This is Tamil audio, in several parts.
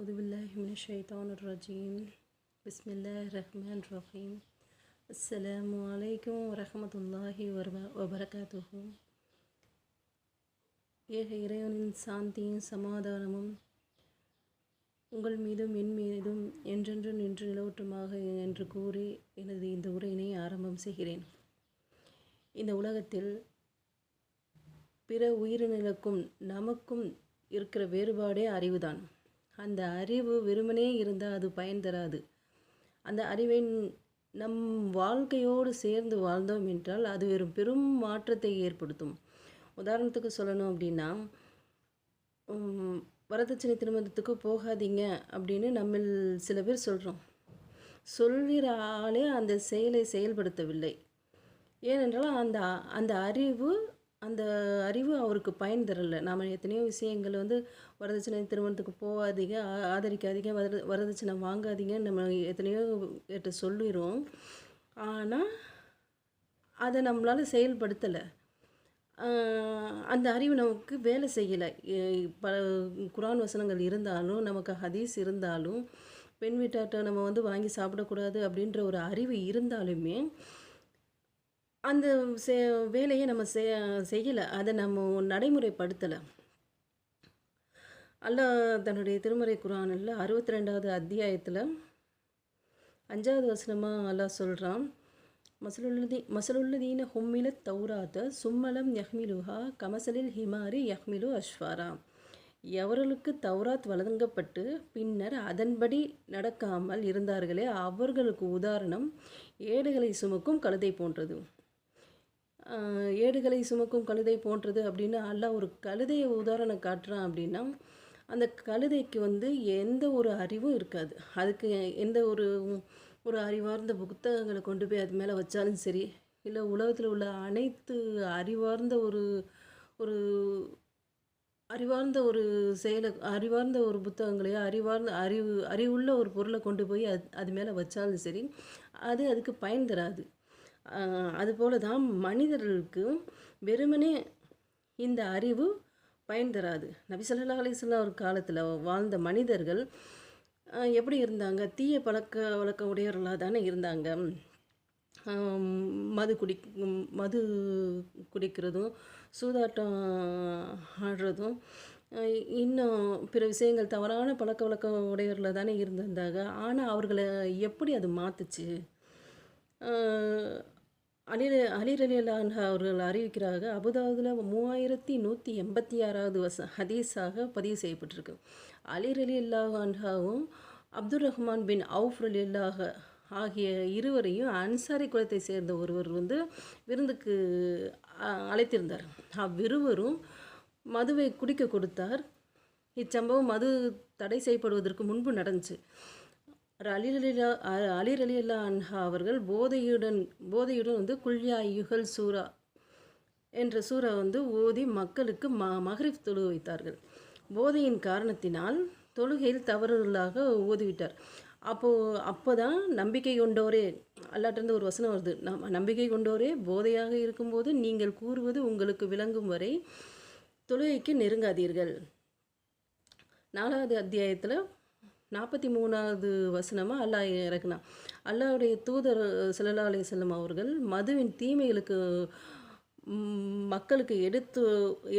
أعوذ بالله من الشيطان الرجيم بسم الله الرحمن الرحيم السلام عليكم ورحمة الله وبركاته. ஏக இறைவனின் சாந்தியும் சமாதானமும் உங்கள் மீதும் என் மீதும் என்றென்று நின்று நிலவற்றுமாக என்று கூறி எனது இந்த உரையினை ஆரம்பம் செய்கிறேன். இந்த உலகத்தில் பிற உயிரினங்களுக்கும் நமக்கும் இருக்கிற வேறுபாடே அறிவுதான். அந்த அறிவு வெறுமனே இருந்தால் அது பயன் தராது. அந்த அறிவை நம் வாழ்க்கையோடு சேர்ந்து வாழ்ந்தோம் என்றால் அது பெரும் மாற்றத்தை ஏற்படுத்தும். உதாரணத்துக்கு சொல்லணும் அப்படின்னா, வரதட்சணை திருமணத்துக்கு போகாதீங்க அப்படின்னு நம்ம சில பேர் சொல்கிறோம். சொல்கிற ஆளே அந்த செயலை செயல்படுத்தவில்லை. ஏனென்றால் அந்த அறிவு அவருக்கு பயன் தரலை. நாம் எத்தனையோ விஷயங்கள் வரதட்சணை திருமணத்துக்கு போகாதீங்க, ஆதரிக்காதீங்க, வரதட்சணை வாங்காதீங்கன்னு நம்ம எத்தனையோ கேட்டு சொல்லிடுறோம். ஆனால் அதை நம்மளால் செயல்படுத்தலை. அந்த அறிவு நமக்கு வேலை செய்யலை. குரான் வசனங்கள் இருந்தாலும், நமக்கு ஹதீஸ் இருந்தாலும், பெண் வீட்டாட்ட நம்ம வாங்கி சாப்பிடக்கூடாது அப்படின்ற ஒரு அறிவு இருந்தாலுமே அந்த வேலையை நம்ம செய்யலை. அதை நம்ம நடைமுறைப்படுத்தலை. அல்லாஹ் தன்னுடைய திருமறை குர்ஆனில் 62வது அத்தியாயத்தில் 5வது வசனமாக அல்லாஹ் சொல்கிறான், மசலுல்லதீன ஹும்மில தௌராத்த சும்மலம் யஹ்மிலுஹா கமசலில் ஹிமாரி யஹ்மிலு அஷ்வாரா. எவர்களுக்கு தௌராத் வழங்கப்பட்டு பின்னர் அதன்படி நடக்காமல் இருந்தார்களே அவர்களுக்கு உதாரணம் ஏடுகளை சுமக்கும் கழுதை போன்றது. ஏடுகளை சுமக்கும் கழுதை போன்றது அப்படின்னு அல்லாஹ் ஒரு கழுதையை உதாரணம் காட்டுறான். அப்படின்னா அந்த கழுதைக்கு எந்த ஒரு அறிவும் இருக்காது. அதுக்கு எந்த ஒரு அறிவார்ந்த புத்தகங்களை கொண்டு போய் அது மேலே வச்சாலும் சரி, இல்லை உலகத்தில் உள்ள அனைத்து அறிவார்ந்த ஒரு செயலை, அறிவார்ந்த ஒரு புத்தகங்களையோ அறிவுள்ள ஒரு பொருளை கொண்டு போய் அது மேலே வச்சாலும் சரி, அதுக்கு பயன் தராது. அதுபோல தான் மனிதர்களுக்கு வெறுமனே இந்த அறிவு பயன் தராது. நபி ஸல்லல்லாஹு அலைஹி வஸல்லம் ஒரு காலத்தில் வாழ்ந்த மனிதர்கள் எப்படி இருந்தாங்க? தீய வழக்க உடையவர்களாக தானே இருந்தாங்க. மது குடிக்கிறதும், சூதாட்டம் ஆடுறதும், இன்னும் பிற விஷயங்கள், தவறான பழக்க வழக்க உடையவர்களாக தானே இருந்திருந்தாங்க. ஆனால் அவர்களை எப்படி அது மாற்றுச்சு? அலி ரலியல்லாஹு அன்ஹு அவர்கள் அறிவிக்கிறார்கள், அபுதாவுதில் 3186வது ஹதீஸாக பதிவு செய்யப்பட்டிருக்கு. அலி ரலியல்லாஹு அன்ஹுவும் அப்துர் ரஹ்மான் பின் அவுஃப் ரலியல்லாஹு ஆகிய இருவரையும் அன்சாரி குலத்தை சேர்ந்த ஒருவர் விருந்துக்கு அழைத்திருந்தார். அவ்விருவரும் மதுவை குடிக்க கொடுத்தார். இச்சம்பவம் மது தடை செய்யப்படுவதற்கு முன்பு நடந்துச்சு. அலி ரலியல்லாஹு அன்ஹு அவர்கள் போதையுடன் குல்யா யுகல் சூரா என்ற சூரா ஓதி மக்களுக்கு மக்ரிப் தொழு வைத்தார்கள். போதையின் காரணத்தினால் தொழுகையில் தவறுதலாக ஓதிவிட்டார். அப்போ தான் நம்பிக்கை கொண்டோரே, அல்லாட்டிருந்து ஒரு வசனம் வருது, நம்பிக்கை கொண்டோரே, போதையாக இருக்கும்போது நீங்கள் கூறுவது உங்களுக்கு விளங்கும் வரை தொழுகைக்கு நெருங்காதீர்கள். 4வது அத்தியாயத்தில் 43வது வசனமாக அல்லாஹ் இறக்குனான். அல்லாஹ்வுடைய தூதர் ஸல்லல்லாஹு அலைஹி வஸல்லம் அவர்கள் மதுவின் தீமைகளுக்கு மக்களுக்கு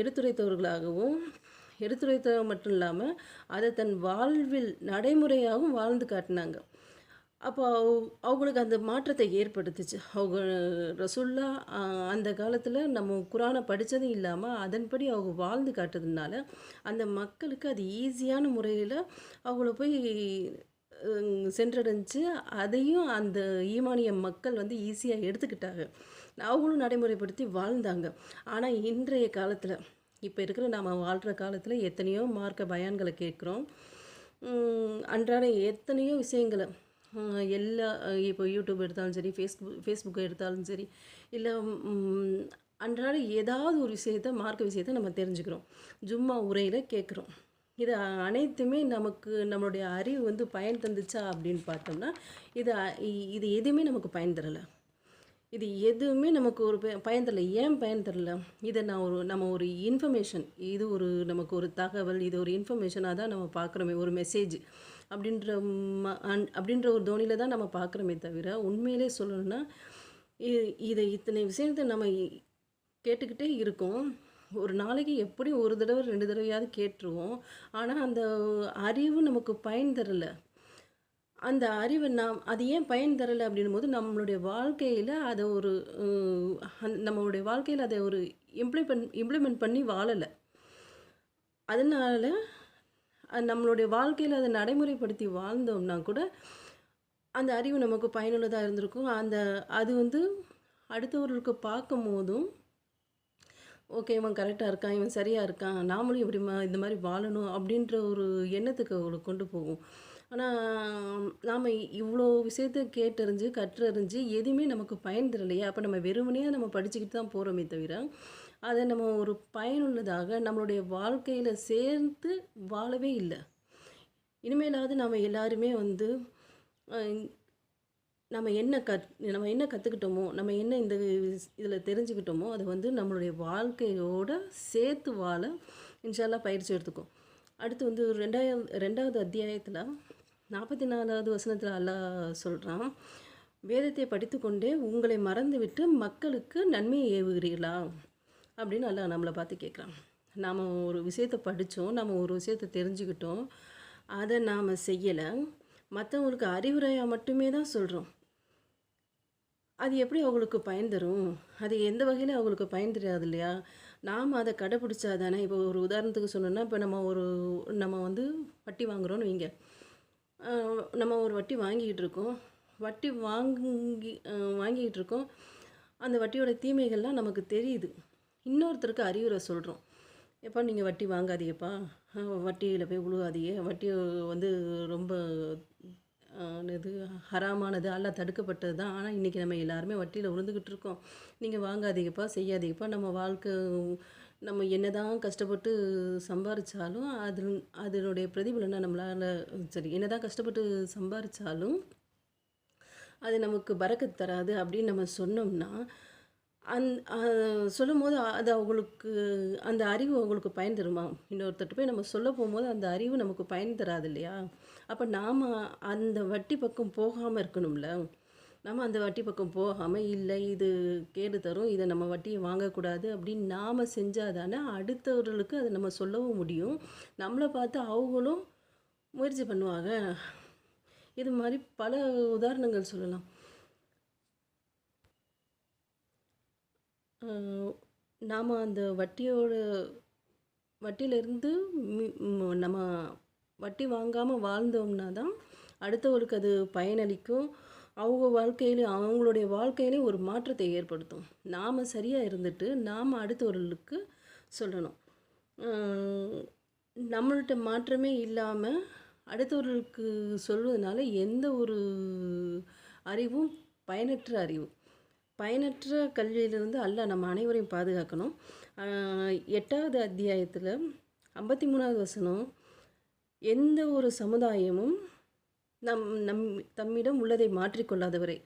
எடுத்துரைத்தவர்களாகவும், எடுத்துரைத்தது மட்டும் இல்லாமல் அதை தன் வாழ்வில் நடைமுறையாகவும் வாழ்ந்து காட்டினாங்க. அப்போ அவங்களுக்கு அந்த மாற்றத்தை ஏற்படுத்துச்சு. அவங்க ரசூல்லா அந்த காலத்தில் நம்ம குரானை படித்ததும் இல்லாமல் அதன்படி அவங்க வாழ்ந்து காட்டுறதுனால அந்த மக்களுக்கு அது ஈஸியான முறையில் அவங்கள போய் சென்றடைஞ்சு அதையும் அந்த ஈமானிய மக்கள் ஈஸியாக எடுத்துக்கிட்டாங்க. அவங்களும் நடைமுறைப்படுத்தி வாழ்ந்தாங்க. ஆனால் இன்றைய காலத்தில், இப்போ இருக்கிற நாம் வாழ்கிற காலத்தில் எத்தனையோ மார்க்க பயான்களை கேட்குறோம். அன்றாட எத்தனையோ விஷயங்களை எல்லா, இப்போ யூடியூப் எடுத்தாலும் சரி, ஃபேஸ்புக்கை எடுத்தாலும் சரி, இல்லை அன்றாட ஏதாவது ஒரு மார்க்க விஷயத்தை நம்ம தெரிஞ்சுக்கிறோம், ஜும்மா உரையில் கேட்குறோம். இது அனைத்துமே நமக்கு நம்மளுடைய அறிவு பயன் தந்துச்சா அப்படின்னு பார்த்தோம்னா இது எதுவுமே நமக்கு பயன் தரலை. இது எதுவுமே நமக்கு ஒரு பயன் தரல. ஏன் பயன் தரல? இதை நம்ம ஒரு இன்ஃபர்மேஷன், இது ஒரு நமக்கு ஒரு தகவல், இது ஒரு இன்ஃபர்மேஷனாக தான் நம்ம பார்க்குறோமே, ஒரு மெசேஜ் அப்படின்ற அப்படின்ற ஒரு தோனியில் தான் நம்ம பார்க்குறோமே தவிர, உண்மையிலே சொல்லணும்னா இதை இத்தனை விஷயத்தை நம்ம கேட்டுக்கிட்டே இருக்கோம். ஒரு நாளைக்கு எப்படியும் ஒரு தடவை 2 தடவையாவது கேட்டுருவோம். ஆனால் அந்த அறிவு நமக்கு பயன் தரல. அந்த அறிவை அது ஏன் பயன் தரலை அப்படின்னும்போது, நம்மளுடைய வாழ்க்கையில் அதை ஒரு நம்மளுடைய வாழ்க்கையில் அதை ஒரு இம்ப்ளிமெண்ட் பண்ணி வாழலை. அதனால நம்மளுடைய வாழ்க்கையில் அதை நடைமுறைப்படுத்தி வாழ்ந்தோம்னா கூட அந்த அறிவு நமக்கு பயனுள்ளதாக இருந்திருக்கும். அது வந்து அடுத்தவர்களுக்கு பார்க்கும்போதும், ஓகே இவன் கரெக்டாக இருக்கான், இவன் சரியாக இருக்கான், நாமளும் இப்படி இந்த மாதிரி வாழணும் அப்படின்ற ஒரு எண்ணத்துக்கு அவங்களுக்கு கொண்டு போகும். ஆனால் நாம் இவ்வளோ விஷயத்த கேட்டறிஞ்சு கற்றறிஞ்சு எதுவுமே நமக்கு பயன் தரலையே. அப்போ நம்ம வெறுமனே நம்ம படிச்சுக்கிட்டு தான் போகிறோமே தவிர, அதை நம்ம ஒரு பயனுள்ளதாக நம்மளுடைய வாழ்க்கையில் சேர்த்து வாழவே இல்லை. இனிமேலாவது நம்ம எல்லாருமே வந்து நம்ம என்ன கற்றுக்கிட்டோமோ, நம்ம என்ன இதில் தெரிஞ்சுக்கிட்டோமோ, அதை வந்து நம்மளுடைய வாழ்க்கையோடு சேர்த்து வாழ இன்ஷா அல்லாஹ் பயிற்சி எடுத்துக்கும். அடுத்து வந்து 2வது அத்தியாயத்தில் 44வது வசனத்தில் அல்லாஹ் சொல்கிறான், வேதத்தை படித்துக்கொண்டே உங்களை மறந்துவிட்டு மக்களுக்கு நன்மையை ஏவுகிறீர்களா அப்படின்னு அல்லாஹ் நம்மளை பார்த்து கேட்குறான். நாம் ஒரு விஷயத்தை படித்தோம், நம்ம ஒரு விஷயத்தை தெரிஞ்சுக்கிட்டோம், அதை நாம் செய்யலை, மற்றவங்களுக்கு அறிவுரையாக மட்டுமே தான் சொல்கிறோம். அது எப்படி அவங்களுக்கு பயன் தரும்? அது எந்த வகையில் அவங்களுக்கு பயன் தெரியாது இல்லையா? நாம் அதை கடைப்பிடிச்சா தானே. இப்போ ஒரு உதாரணத்துக்கு சொன்னோன்னா, இப்போ நம்ம வந்து வட்டி வாங்குகிறோன்னு வைங்க. நம்ம ஒரு வட்டி வாங்கிக்கிட்டு இருக்கோம். வட்டி வாங்கிக்கிட்டு இருக்கோம். அந்த வட்டியோட தீமைகள்லாம் நமக்கு தெரியுது. இன்னொருத்தருக்கு அறிவுரை சொல்கிறோம். எப்பா நீங்கள் வட்டி வாங்காதீங்கப்பா, வட்டியில் போய் விழுகாதீங்க, வட்டி வந்து ரொம்ப இது ஹராமானது, அல்லாஹ் தடுக்கப்பட்டது தான். ஆனால் இன்றைக்கி நம்ம எல்லாருமே வட்டியில் விழுந்துக்கிட்டு இருக்கோம். நீங்கள் வாங்காதீங்கப்பா, செய்யாதீங்கப்பா. நம்ம என்ன தான் கஷ்டப்பட்டு சம்பாதிச்சாலும் அதனுடைய பிரதிபலனை நம்மளால் என்ன தான் கஷ்டப்பட்டு சம்பாதிச்சாலும் அது நமக்கு பரக்கத் தராது அப்படின்னு நம்ம சொன்னோம்னா, சொல்லும்போது அது அவங்களுக்கு அந்த அறிவு அவங்களுக்கு பயன் தருமா? இன்னொருத்தர்கிட்ட போய் நம்ம சொல்ல போகும்போது அந்த அறிவு நமக்கு பயன் தராது இல்லையா? அப்போ நாம் அந்த வட்டி பக்கம் போகாமல் இருக்கணும்ல. நம்ம அந்த வட்டி பக்கம் போகாமல், இல்லை இது கேடு தரும், இதை நம்ம வட்டியை வாங்கக்கூடாது அப்படின்னு நாம் செஞ்சால் தானே அடுத்தவர்களுக்கு அதை நம்ம சொல்லவும் முடியும். நம்மளை பார்த்து அவங்களும் முயற்சி பண்ணுவாங்க. இது மாதிரி பல உதாரணங்கள் சொல்லலாம். நாம் அந்த வட்டியிலேருந்து நம்ம வட்டி வாங்காமல் வாழ்ந்தோம்னா தான் அடுத்தவர்களுக்கு அது பயனளிக்கும். அவங்களுடைய வாழ்க்கையிலே ஒரு மாற்றத்தை ஏற்படுத்தும். நாம் சரியாக இருந்துட்டு நாம் அடுத்தவர்களுக்கு சொல்லணும். நம்மள்கிட்ட மாற்றமே இல்லாமல் அடுத்தவர்களுக்கு சொல்வதனால எந்த ஒரு அறிவும் பயனற்ற அறிவு. பயனற்ற கல்வியிலிருந்து அல்லாஹ் நம்ம அனைவரையும் பாதுகாக்கணும். 8வது அத்தியாயத்தில் 53வது வசனம், எந்த ஒரு சமுதாயமும் தம்மிடம் உள்ளதை மாற்றிக்கொள்ளாதவரை,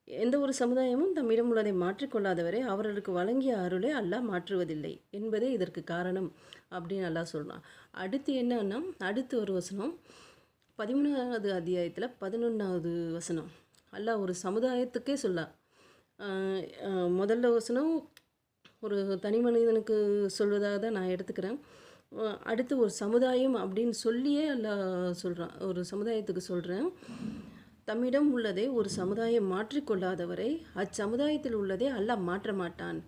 எந்த ஒரு சமுதாயமும் தம்மிடம் உள்ளதை மாற்றிக்கொள்ளாதவரை அவர்களுக்கு வழங்கிய அருளை அல்லாஹ் மாற்றுவதில்லை என்பதே இதற்கு காரணம் அப்படின்னு அல்லாஹ் சொல்கிறான். அடுத்து என்னன்னா, அடுத்து ஒரு வசனம் 13வது அத்தியாயத்தில் 11வது வசனம், அல்லாஹ் ஒரு சமுதாயத்துக்கே சொல்லலாம். முதல்ல வசனம் ஒரு தனி மனிதனுக்கு சொல்வதாக தான் நான் எடுத்துக்கிறேன். அடுத்து ஒரு சமுதாயம் அப்படின்னு சொல்லியே அல்லாஹ் சொல்கிறான். ஒரு சமுதாயத்துக்கு சொல்கிறேன், தம்மிடம் உள்ளதை ஒரு சமுதாயம் மாற்றிக்கொள்ளாதவரை அச்சமுதாயத்தில் உள்ளதை அல்லாஹ் மாற்ற மாட்டான்.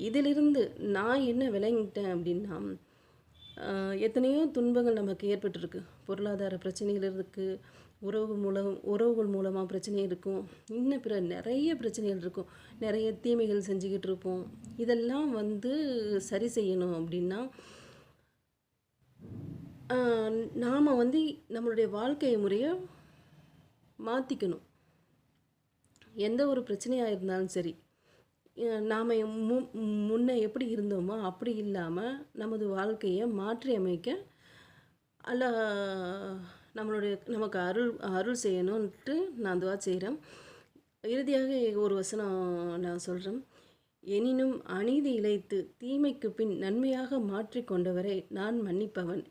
இதிலிருந்து நான் என்ன விளங்கிட்டேன் அப்படின்னா, எத்தனையோ துன்பங்கள் நமக்கு ஏற்பட்டிருக்கு. பொருளாதார பிரச்சனைகள் இருக்குது, உறவுகள் மூலமாக பிரச்சனை இருக்கும், இன்னும் பிற நிறைய பிரச்சனைகள் இருக்கும், நிறைய தீமைகள் செஞ்சுக்கிட்டு இருப்போம். இதெல்லாம் வந்து சரி செய்யணும் அப்படின்னா நாம் வந்து நம்மளுடைய வாழ்க்கை முறையை மாற்றிக்கணும். எந்த ஒரு பிரச்சனையாக இருந்தாலும் சரி, நாம் முன்ன எப்படி இருந்தோமோ அப்படி இல்லாமல் நமது வாழ்க்கையை மாற்றி அமைக்க அல்லாஹ் நமக்கு அருள் செய்யணுன்ட்டு நான் துவா செய்கிறேன். இறுதியாக ஒரு வசனம் நான் சொல்கிறேன். எனினும் அநீதி இழைத்து தீமைக்கு பின் நன்மையாக மாற்றி கொண்டவரை நான் மன்னிப்பவன்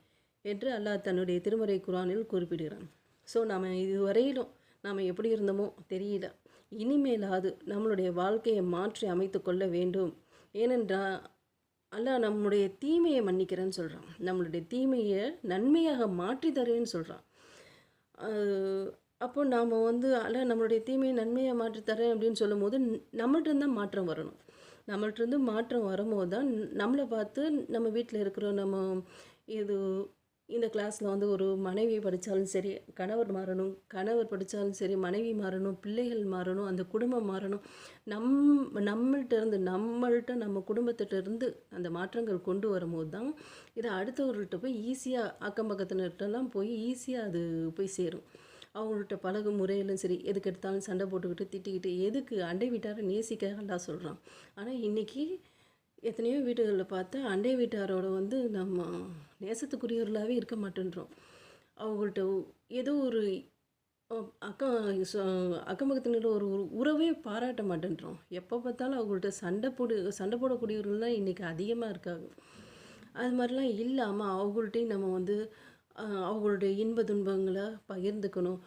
என்று அல்லாஹ் தன்னுடைய திருமறை குரானில் குறிப்பிடுகிறான். ஸோ நாம் இதுவரையிலும் நாம் எப்படி இருந்தோமோ தெரியல, இனிமேலாவது நம்மளுடைய வாழ்க்கையை மாற்றி அமைத்து கொள்ள வேண்டும். ஏனென்றால் அல்லாஹ் நம்முடைய தீமையை மன்னிக்கிறேன்னு சொல்கிறான், நம்மளுடைய தீமையை நன்மையாக மாற்றி தருவேன்னு சொல்கிறான். அப்போ நாம் அல்லாஹ் நம்மளுடைய தீமையை நன்மையாக மாற்றி தரேன் அப்படின்னு சொல்லும்போது நம்மள்ட்ட தான் மாற்றம் வரணும். நம்மள்ட்ட மாற்றம் வரும்போது தான் நம்மளை பார்த்து நம்ம வீட்டில் இருக்கிற நம்ம இது இந்த கிளாஸில் ஒரு மனைவி படித்தாலும் சரி கணவர் மாறணும், கணவர் படித்தாலும் சரி மனைவி மாறணும், பிள்ளைகள் மாறணும், அந்த குடும்பம் மாறணும். நம்மள்ட்ட நம்ம குடும்பத்திட்டேருந்து அந்த மாற்றங்கள் கொண்டு வரும்போது தான் இதை அடுத்தவர்கள்ட்ட போய் ஈஸியாக அக்கம் பக்கத்தினர்கிட்டலாம் போய் ஈஸியாக அது போய் சேரும். அவங்கள்ட்ட பழகும் முறையிலும் சரி, எதுக்கு எடுத்தாலும் சண்டை போட்டுக்கிட்டு திட்டிக்கிட்டு எதுக்கு அண்டை வீட்டாரை நேசிக்கலாம் சொல்கிறான். ஆனால் இன்றைக்கி எத்தனையோ வீடுகளில் பார்த்தா அண்டை வீட்டாரோட நம்ம நேசத்துக்குரியவர்களாகவே இருக்க மாட்டேன்றோம். அவங்கள்ட்ட ஏதோ ஒரு அக்கம் பக்கத்தினர் ஒரு உறவே பாராட்ட மாட்டேன்றோம். எப்போ பார்த்தாலும் அவங்கள்ட்ட சண்டை போடக்கூடியவர்கள் தான் இன்றைக்கி அதிகமாக இருக்காங்க. அது மாதிரிலாம் இல்லாமல் அவங்கள்ட்டையும் நம்ம அவங்களுடைய இன்ப துன்பங்களை பகிர்ந்துக்கணும்.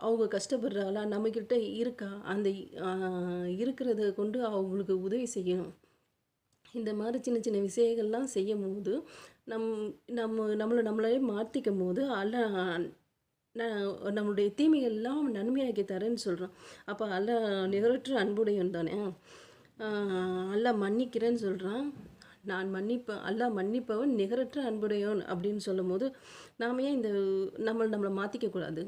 அவங்க கஷ்டப்படுறாங்களா, நம்மக்கிட்ட இருக்கா, அந்த இருக்கிறத கொண்டு அவங்களுக்கு உதவி செய்யணும். இந்த மாதிரி சின்ன சின்ன விஷயங்கள்லாம் செய்யும்போது நம்மளே மாற்றிக்கும் போது நம்மளுடைய தீமைகள்லாம் நன்மையாக்கி தரேன்னு சொல்கிறான். அப்போ நிகரற்ற அன்புடையவன் தானே. அல்லாஹ் மன்னிக்கிறேன்னு சொல்கிறான். நான் மன்னிப்பேன், அல்லாஹ் மன்னிப்பவன் நிகரற்ற அன்புடையவன் அப்படின்னு சொல்லும்போது நாம் ஏன் நம்மளை மாற்றிக்கக்கூடாது?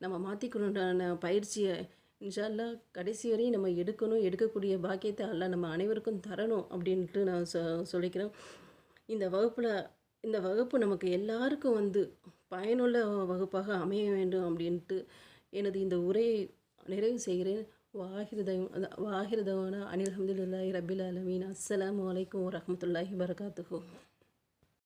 நம்ம மாற்றிக்கணுன்றான பயிற்சியை இன்ஷா அல்லாஹ் கடைசி வரையும் நம்ம எடுக்கக்கூடிய பாக்கியத்தை அல்லாஹ் நம்ம அனைவருக்கும் தரணும் அப்படின்ட்டு நான் சொல்லிக்கிறேன். இந்த வகுப்பு நமக்கு எல்லாருக்கும் பயனுள்ள வகுப்பாக அமைய வேண்டும் அப்படின்ட்டு எனது இந்த உரையை நிறைவு செய்கிறேன். வாஹிருதவானா அனில் அல்ஹம்துலில்லாஹி ரப்பில் ஆலமீன். அஸ்ஸலாமு அலைக்கும் வரஹ்மத்துல்லாஹி வபரகாத்துஹு.